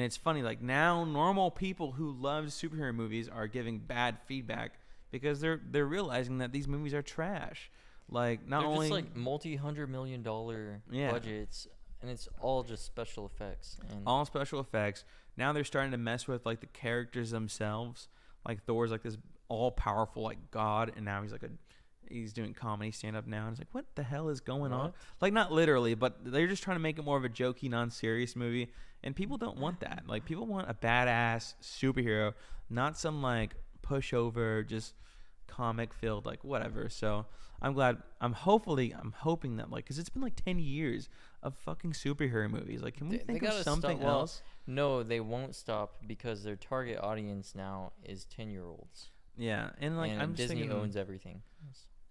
it's funny, like now normal people who love superhero movies are giving bad feedback because they're realizing that these movies are trash. Like they're just like multi-$100 million budgets. And it's all just special effects. All special effects. Now they're starting to mess with like the characters themselves. Like Thor's like this all-powerful like god, and now he's like He's doing comedy stand-up now. And it's like, what the hell is going on? What? Like, not literally, but they're just trying to make it more of a jokey, non-serious movie. And people don't want that. Like, people want a badass superhero, not some, like, pushover, just comic-filled, like, whatever. So I'm glad. I'm hoping that, like, because it's been, like, 10 years of fucking superhero movies. Like, can we think of something else? No, they won't stop because their target audience now is 10-year-olds. Yeah, and, like, I'm just Disney thinking, owns everything.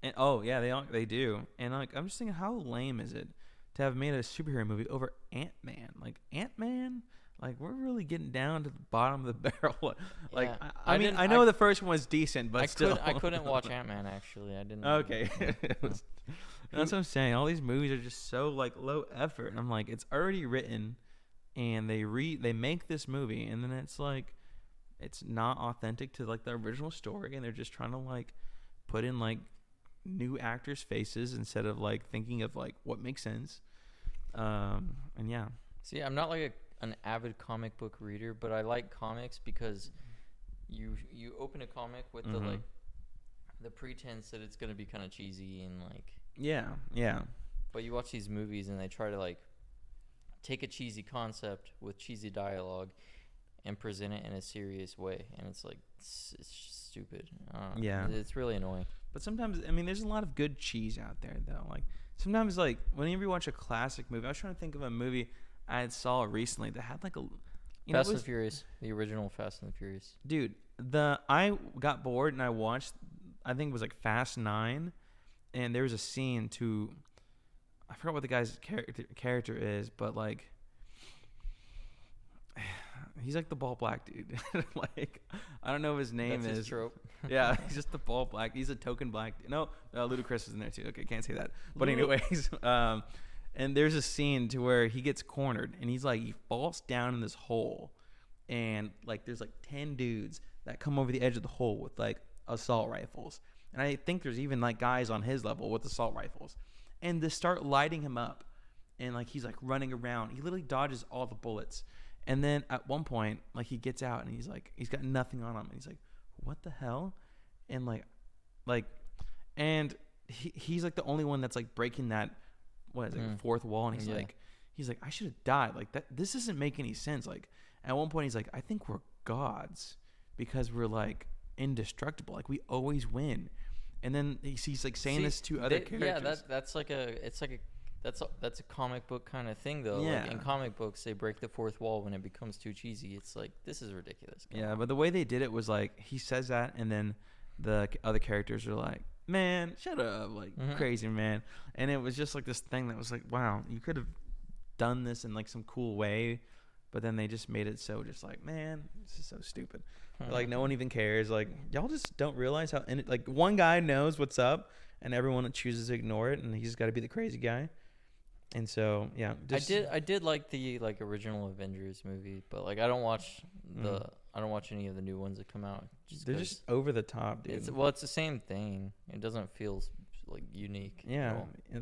And, oh yeah, they do. And like I'm just thinking, how lame is it to have made a superhero movie over Ant-Man? Like Ant-Man, like we're really getting down to the bottom of the barrel. Like Yeah. I know the first one was decent, but still, I couldn't watch Ant-Man actually. I didn't. Okay, that's what I'm saying. All these movies are just so like low effort, and I'm like, it's already written, and they make this movie, and then it's like, it's not authentic to like the original story, and they're just trying to like put in like new actors' faces instead of like thinking of like what makes sense. And yeah. See, I'm not like an avid comic book reader, but I like comics because you open a comic with the like the pretense that it's gonna be kind of cheesy and like yeah. But you watch these movies and they try to like take a cheesy concept with cheesy dialogue and present it in a serious way, and it's like it's stupid. Yeah, it's really annoying. But sometimes, I mean, there's a lot of good cheese out there, though. Like, sometimes, like, whenever you watch a classic movie, I was trying to think of a movie I saw recently that had, like, Fast and Furious. The original Fast and the Furious. Dude, I got bored and I watched, I think it was, like, Fast 9, and there was a scene I forgot what the guy's character is, but, like, he's like the bald black dude. Like, I don't know if his name That's is. His trope. Yeah, he's just the bald black. He's a token black. No, Ludacris is in there too. Okay, can't say that. But anyways, and there's a scene to where he gets cornered and he's like, he falls down in this hole, and like there's like 10 dudes that come over the edge of the hole with like assault rifles, and I think there's even like guys on his level with assault rifles, and they start lighting him up, and like he's like running around. He literally dodges all the bullets. And then at one point, like, he gets out and he's like, he's got nothing on him. And he's like, what the hell? And and he's like the only one that's like breaking that, what is it, like fourth wall. And he's like, I should have died. Like that, this doesn't make any sense. Like at one point he's like, I think we're gods because we're like indestructible. Like we always win. And then he's like saying this to other characters. Yeah, that's like a comic book kind of thing, though. Yeah. Like in comic books, they break the fourth wall when it becomes too cheesy. It's like, this is ridiculous. Yeah, but the way they did it was like, he says that, and then the other characters are like, man, shut up, like, crazy, man. And it was just like this thing that was like, wow, you could have done this in like some cool way, but then they just made it so just like, man, this is so stupid. Like, no one even cares. Like, y'all just don't realize how, like, one guy knows what's up, and everyone chooses to ignore it, and he's got to be the crazy guy. And so, yeah, I did like the like original Avengers movie, but like I don't watch any of the new ones that come out. They're just over the top, dude. It's the same thing. It doesn't feel like unique. Yeah,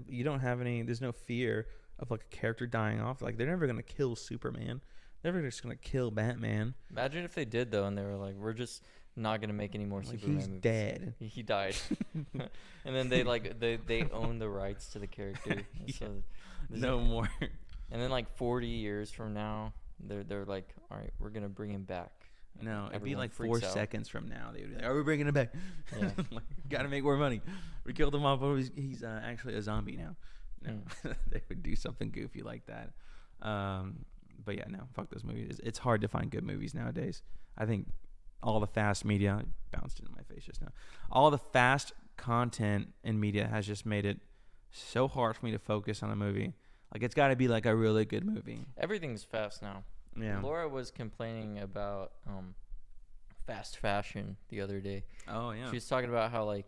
you don't have any. There's no fear of like a character dying off. Like they're never gonna kill Superman. They're never just gonna kill Batman. Imagine if they did though, and they were like, we're just not gonna make any more Superman movies. He's dead. He died. And then they own the rights to the character. Yeah. So no more. And then like 40 years from now, they're like, all right, we're gonna bring him back. And no, it'd be like 4 seconds from now. They would be like, are we bringing him back? Yeah. Like, gotta make more money. We killed him off. Oh, he's actually a zombie now. No, they would do something goofy like that. But yeah, no, fuck those movies. It's hard to find good movies nowadays. I think all the fast media bounced into my face just now. All the fast content in media has just made it so hard for me to focus on a movie. Like, it's got to be like a really good movie. Everything's fast now. Yeah. Laura was complaining about fast fashion the other day. Oh yeah. She was talking about how like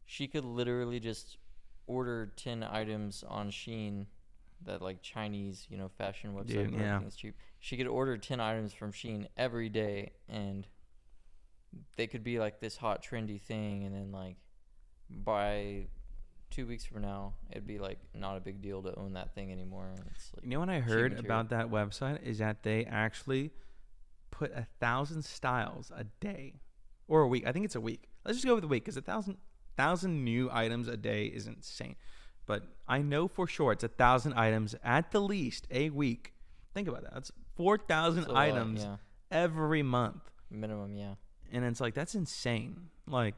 she could literally just order 10 items on Shein, that like Chinese, fashion website. Dude, yeah. Everything's cheap. She could order 10 items from Shein every day, and they could be like this hot trendy thing, and then like by 2 weeks from now, it'd be like not a big deal to own that thing anymore. It's like, what I heard about that website is that they actually put 1,000 styles a day or a week. I think it's a week. Let's just go with a week, because 1,000 1,000 new items a day is insane. But I know for sure it's 1,000 items at the least a week. Think about that. That's 4,000 items every month. Minimum, yeah. And it's like, that's insane. Like,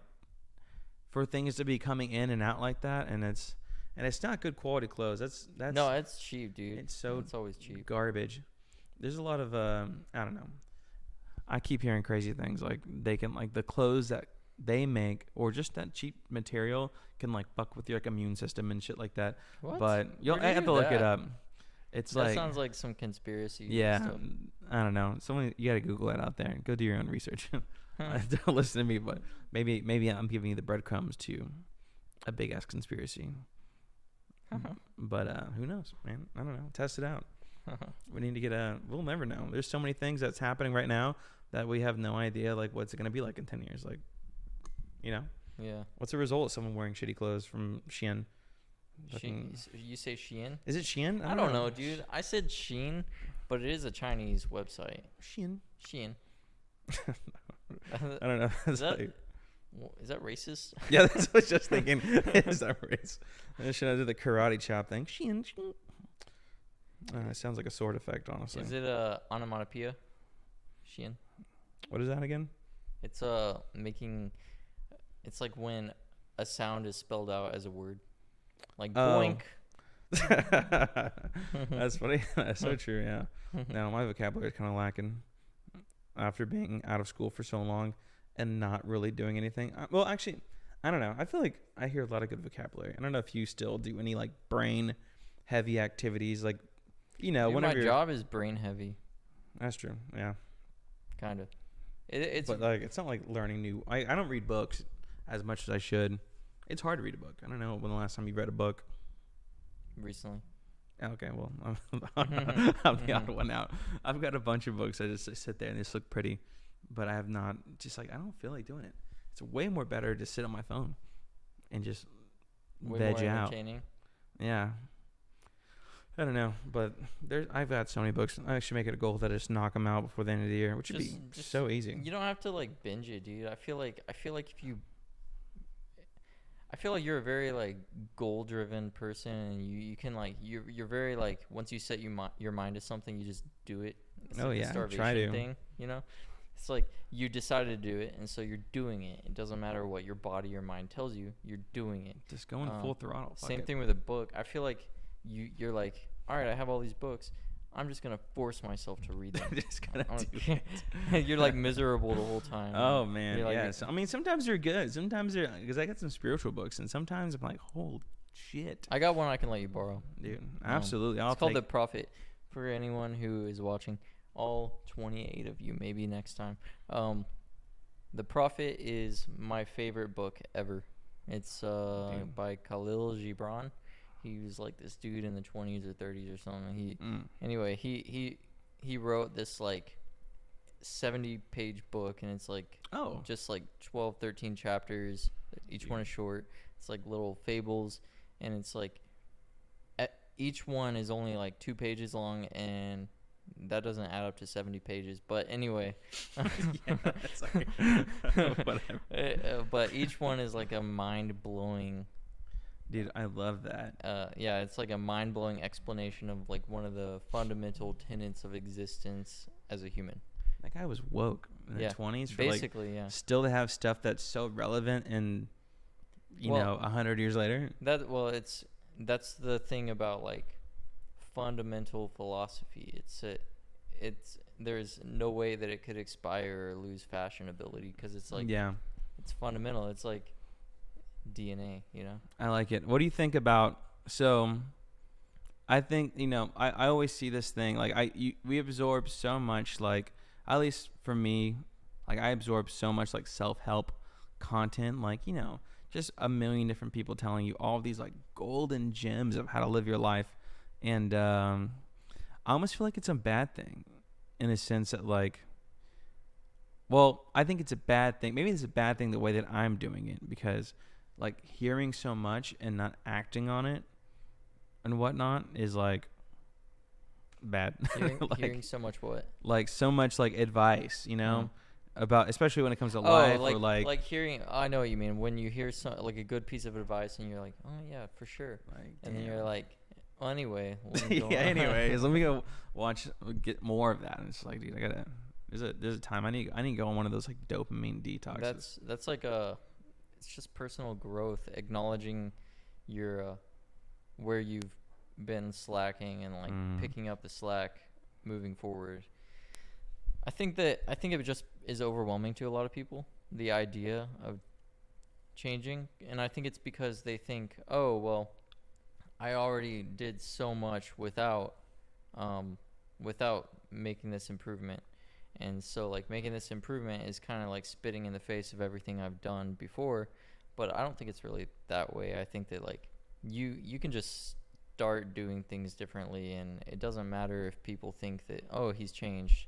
for things to be coming in and out like that, and it's not good quality clothes. That's no, it's cheap, dude. It's always cheap. Garbage. There's a lot of I don't know. I keep hearing crazy things like they can like the clothes that they make or just that cheap material can like fuck with your like immune system and shit like that. What? But you'll have to look it up. It's that sounds like some conspiracy. Yeah, stuff. I don't know. You got to Google that out there and go do your own research. Don't listen to me, but maybe I'm giving you the breadcrumbs to a big ass conspiracy. But who knows, man? I don't know. Test it out. We need to get we'll never know. There's so many things that's happening right now that we have no idea like what's it going to be like in 10 years. Like, you know? Yeah. What's the result of someone wearing shitty clothes from Shein? You say Shein? Is it Shein? I don't know, dude. I said Shein, but it is a Chinese website. Shein. I don't know. Is that racist? Yeah, that's what I was just thinking. Is that racist? Should I do the karate chop thing? Shein. It sounds like a sword effect, honestly. Is it a onomatopoeia? Shein. What is that again? It's it's like when a sound is spelled out as a word. Like boink. That's funny. That's so true, yeah. No, my vocabulary is kind of lacking after being out of school for so long and not really doing anything. Well, actually, I don't know. I feel like I hear a lot of good vocabulary. I don't know if you still do any like brain heavy activities, like, you know, Dude, whenever my job is brain heavy. That's true. Yeah. Kind of. It's but like it's not like learning new. I don't read books as much as I should. It's hard to read a book. I don't know when the last time you read a book. Recently. Okay, well, I'm the odd one out. I've got a bunch of books. I just sit there and they just look pretty, but I have not. Just like I don't feel like doing it. It's way more better to sit on my phone and just veg out. Yeah. I don't know, but I've got so many books. I should make it a goal that I just knock them out before the end of the year, which would be so easy. You don't have to like binge it, dude. I feel like you're a very like goal-driven person, and you can like you're very like once you set your mind to something, you just do it. It's like a starvation thing, you know. It's like you decided to do it, and so you're doing it. It doesn't matter what your body or mind tells you. You're doing it. Just going full throttle. Same thing with a book. I feel like you're like, all right, I have all these books. I'm just gonna force myself to read them. You're like miserable the whole time. Oh man, like, yes. I mean, sometimes they're good. Sometimes they're because I got some spiritual books, and sometimes I'm like, holy shit. I got one I can let you borrow, dude. Absolutely. It's called The Prophet. For anyone who is watching, all 28 of you, maybe next time. The Prophet is my favorite book ever. It's by Khalil Gibran. He was like this dude in the 20s or 30s or something. Anyway, he wrote this like 70-page book, and it's like just like 12, 13 chapters. Each one is short. It's like little fables, and it's like each one is only like 2 pages long, and that doesn't add up to 70 pages. But anyway, whatever. But each one is like a mind-blowing. Dude, I love that. Yeah, it's like a mind-blowing explanation of like one of the fundamental tenets of existence as a human. That guy was woke in the 20s. For basically, like, still to have stuff that's so relevant and, you know, 100 years later. That's the thing about like fundamental philosophy. It's there's no way that it could expire or lose fashionability because it's like it's fundamental. It's like DNA, you know. I like it. What do you think about? So, I think I always see this thing like we absorb so much, like at least for me, like I absorb so much like self-help content, like just a million different people telling you all of these like golden gems of how to live your life, and I almost feel like it's a bad thing in a sense that like. Well, I think it's a bad thing. Maybe it's a bad thing the way that I'm doing it because. Like hearing so much and not acting on it and whatnot is like bad. Hearing so much what? Like so much like advice, about, especially when it comes to life or like hearing. I know what you mean. When you hear some like a good piece of advice and you're like, oh yeah, for sure, like, and then you're like, well, anyway. Let me go yeah. Anyways, let me go get more of that. And it's like, dude, I gotta. There's a time I need to go on one of those like dopamine detoxes. That's like it's just personal growth, acknowledging your where you've been slacking and like picking up the slack moving forward. I think it just is overwhelming to a lot of people, the idea of changing, and I think it's because they think, oh well, I already did so much without making this improvement. And so like making this improvement is kind of like spitting in the face of everything I've done before, but I don't think it's really that way. I think that like you can just start doing things differently, and it doesn't matter if people think that, oh, he's changed.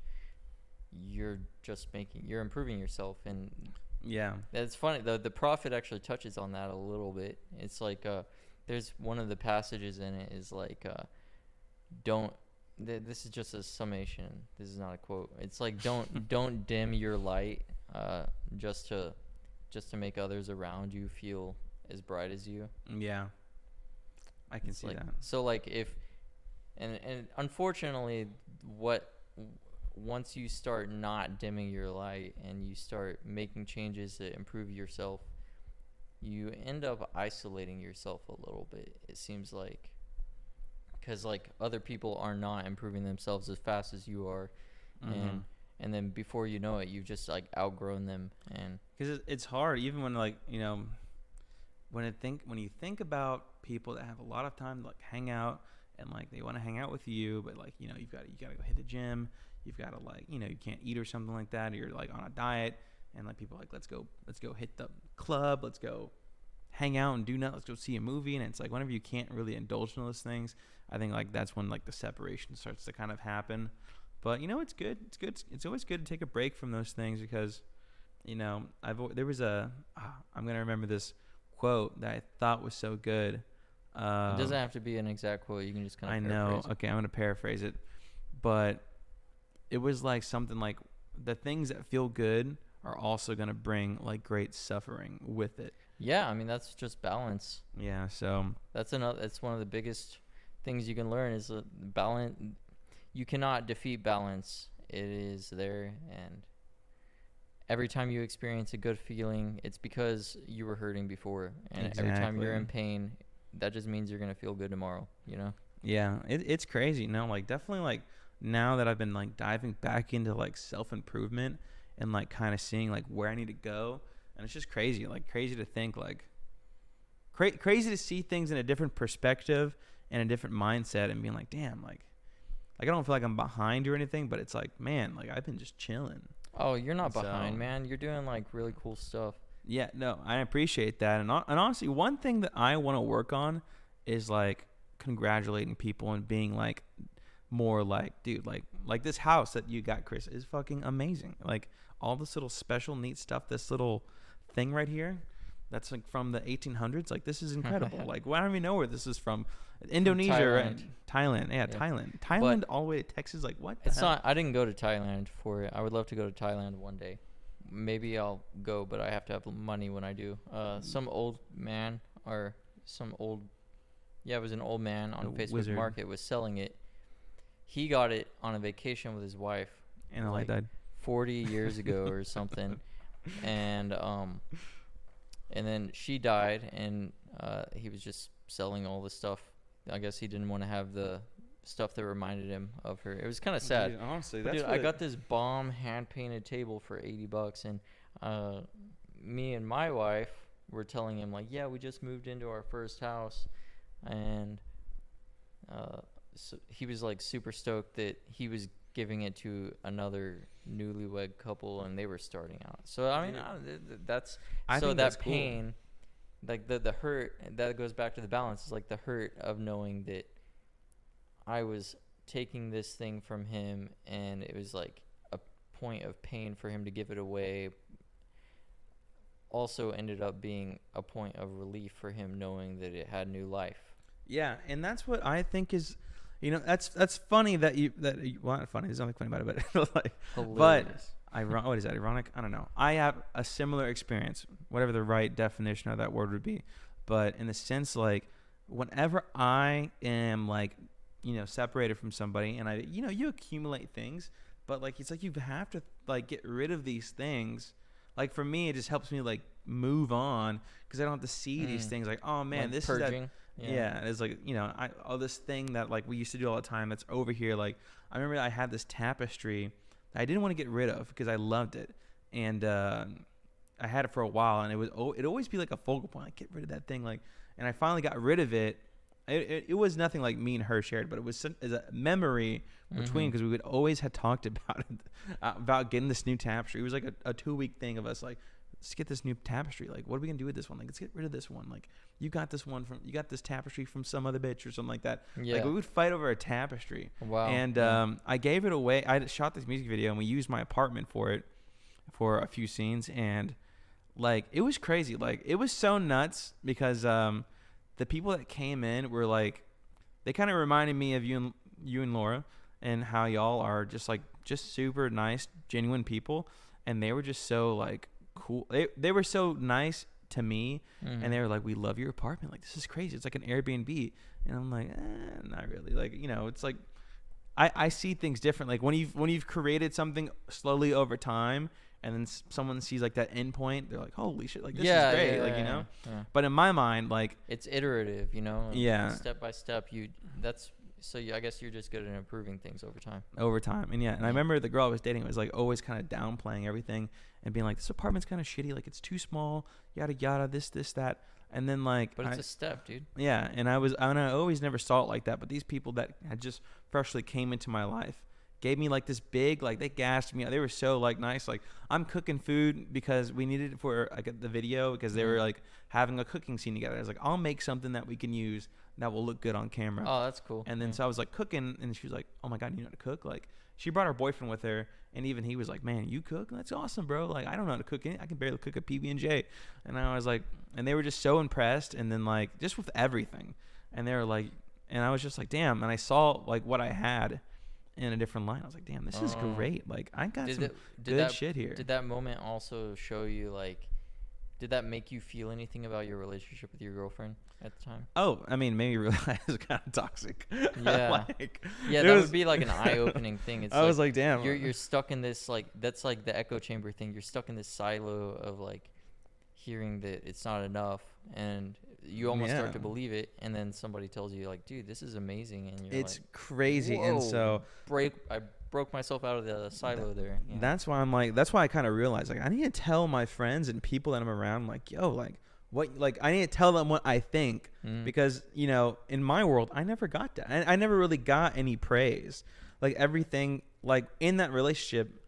You're improving yourself. And yeah, it's funny, the prophet actually touches on that a little bit. It's like there's one of the passages in it is like this is just a summation. This is not a quote. It's like don't dim your light just to make others around you feel as bright as you. Yeah, I can see that. So like if and unfortunately, once you start not dimming your light and you start making changes that improve yourself, you end up isolating yourself a little bit. It seems like. Because like other people are not improving themselves as fast as you are, and then before you know it, you've just like outgrown them. And because it's hard, even when like when you think about people that have a lot of time to like hang out and like they want to hang out with you, but like you got to go hit the gym, you've got to like you can't eat or something like that, or you're like on a diet, and like people are like let's go hit the club, let's go hang out and do nothing, let's go see a movie. And it's like whenever you can't really indulge in those things, I think like that's when like the separation starts to kind of happen. But it's good. It's always good to take a break from those things, because there was I'm gonna remember this quote that I thought was so good. It doesn't have to be an exact quote. You can just kind of paraphrase it. Okay, I'm gonna paraphrase it, but it was like something like the things that feel good are also gonna bring like great suffering with it. Yeah, I mean that's just balance. Yeah, so that's one of the biggest things you can learn is balance. You cannot defeat balance. It is there, and every time you experience a good feeling, it's because you were hurting before, and Every time you're in pain, that just means you're gonna feel good tomorrow. Yeah, it's crazy. Like definitely like now that I've been like diving back into like self-improvement and like kind of seeing like where I need to go. And it's just crazy to think like crazy to see things in a different perspective and a different mindset and being like, damn, like I don't feel like I'm behind or anything, but it's like, man, like I've been just chilling. Oh, you're not behind, man. You're doing like really cool stuff. Yeah, no, I appreciate that. And honestly, one thing that I want to work on is like congratulating people and being like more like, dude, like this house that you got, Chris, is fucking amazing. Like all this little special neat stuff, this little thing right here that's like from the 1800s, like this is incredible. Like I don't even know where this is from. Indonesia, Thailand. Right? Thailand. Yeah, Thailand all the way to Texas. Like what the hell? I didn't go to Thailand for it. I would love to go to Thailand one day. Maybe I'll go, but I have to have money when I do. Some old man it was an old man on Facebook Market was selling it. He got it on a vacation with his wife, and like died 40 years ago or something. And then she died, and he was just selling all the stuff. I guess he didn't want to have the stuff that reminded him of her. It was kind of sad. Dude, honestly, I got this bomb hand-painted table for $80, and me and my wife were telling him like, yeah, we just moved into our first house, and so he was like super stoked that he was giving it to another newlywed couple, and they were starting out. So I mean, that's pain, like the hurt that goes back to the balance, is like the hurt of knowing that I was taking this thing from him, and it was like a point of pain for him to give it away. Also ended up being a point of relief for him knowing that it had new life. Yeah, and that's what I think is. That's funny that you well, not funny. There's nothing funny about it, but like, hilarious. what is that? Ironic? I don't know. I have a similar experience, whatever the right definition of that word would be, but in the sense like whenever I am like, separated from somebody, and you accumulate things, but like it's like you have to like get rid of these things. Like for me, it just helps me like move on because I don't have to see these things like, oh man, like this purging. Is that. Yeah, it's like all this thing that like we used to do all the time that's over here. Like I remember I had this tapestry that I didn't want to get rid of because I loved it, and I had it for a while, and it'd always be like a focal point. Like get rid of that thing, like, and I finally got rid of it. It was nothing like me and her shared, but it was a memory between because we would always had talked about it, about getting this new tapestry. It was like a 2-week thing of us like, let's get this new tapestry. Like, what are we gonna do with this one? Like, let's get rid of this one. Like, you got this tapestry from some other bitch or something like that. Yeah. Like we would fight over a tapestry. Wow. And I gave it away. I shot this music video and we used my apartment for it for a few scenes, and like it was crazy. Like it was so nuts because the people that came in were like, they kind of reminded me of you and Laura, and how y'all are just super nice, genuine people, and they were just so like cool. They were so nice to me, and they were like, we love your apartment. Like this is crazy. It's like an Airbnb, and I'm like, not really. Like it's like I see things different. Like when you've created something slowly over time, and then someone sees like that end point, they're like, holy shit, like this is great. Yeah. But in my mind, like it's iterative, Yeah. Step by step. I guess you're just good at improving things over time. And I remember the girl I was dating was like always kind of downplaying everything and being like, this apartment's kind of shitty, like it's too small, yada yada, this that, and then like. But it's a step, dude. Yeah, and I always never saw it like that. But these people that had just freshly came into my life gave me like this big, like they gassed me. They were so like nice. Like I'm cooking food because we needed it for like the video because they were like having a cooking scene together. I was like, I'll make something that we can use that will look good on camera. Oh, that's cool. And then so I was like cooking, and she was like, oh my God, you know how to cook? Like she brought her boyfriend with her, and even he was like, man, you cook? That's awesome, bro. Like I don't know how to cook anything. I can barely cook a PB&J. And I was like, and they were just so impressed, and then like just with everything. And they were like, and I was just like, damn. And I saw like what I had in a different line. I was like, damn, this is great. Like I got some good shit here. Did that moment also show you like, did that make you feel anything about your relationship with your girlfriend at the time? Oh, I mean, maybe realize it's kind of toxic. Yeah. That would be like an eye-opening thing. It's I was like, damn. You're stuck in this, like, that's like the echo chamber thing. You're stuck in this silo of like hearing that it's not enough, and you almost start to believe it, and then somebody tells you like, dude, this is amazing, and it's like, crazy. Whoa, and so I broke myself out of the silo there. Yeah. That's why I kind of realized like I need to tell my friends and people that I'm around, like, yo, like what, like I need to tell them what I think, because in my world I never got that. I never really got any praise. Like everything, like in that relationship,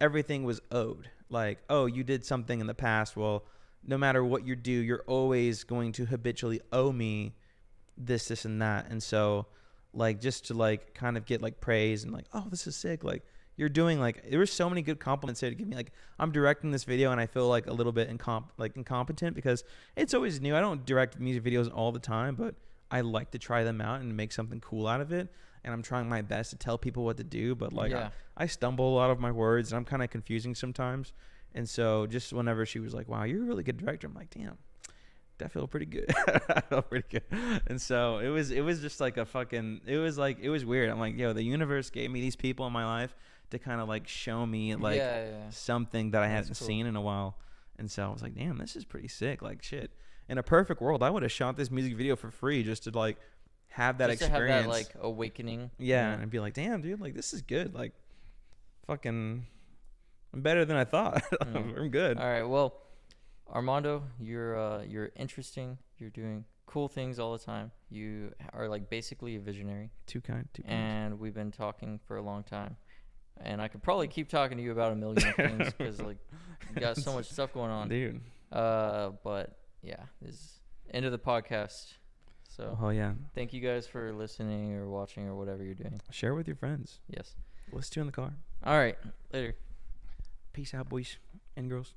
everything was owed. Like, oh, you did something in the past. Well, no matter what you do, you're always going to habitually owe me this, and that. And so like just to like kind of get like praise and like, oh, this is sick. Like you're doing, like, there were so many good compliments there to give me. Like I'm directing this video and I feel like a little bit incompetent because it's always new. I don't direct music videos all the time, but I like to try them out and make something cool out of it. And I'm trying my best to tell people what to do, but like I stumble a lot of my words and I'm kind of confusing sometimes. And so just whenever she was like, wow, you're a really good director, I'm like, damn, that felt pretty good. I felt pretty good. And so it was just like it was weird. I'm like, yo, the universe gave me these people in my life to kind of like show me like something that I hadn't seen in a while. And so I was like, damn, this is pretty sick. Like shit. In a perfect world, I would have shot this music video for free just to like have that experience. To have that like awakening. Yeah. And I'd be like, damn, dude, like this is good. Like fucking I'm better than I thought. I'm good. All right. Well, Armando, you're interesting. You're doing cool things all the time. You are like basically a visionary. Too kind. And we've been talking for a long time. And I could probably keep talking to you about a million things because like you got so much stuff going on, dude. But yeah, this is end of the podcast. So thank you guys for listening or watching or whatever you're doing. Share with your friends. Yes. Listen to in the car. All right. Later. Peace out, boys and girls.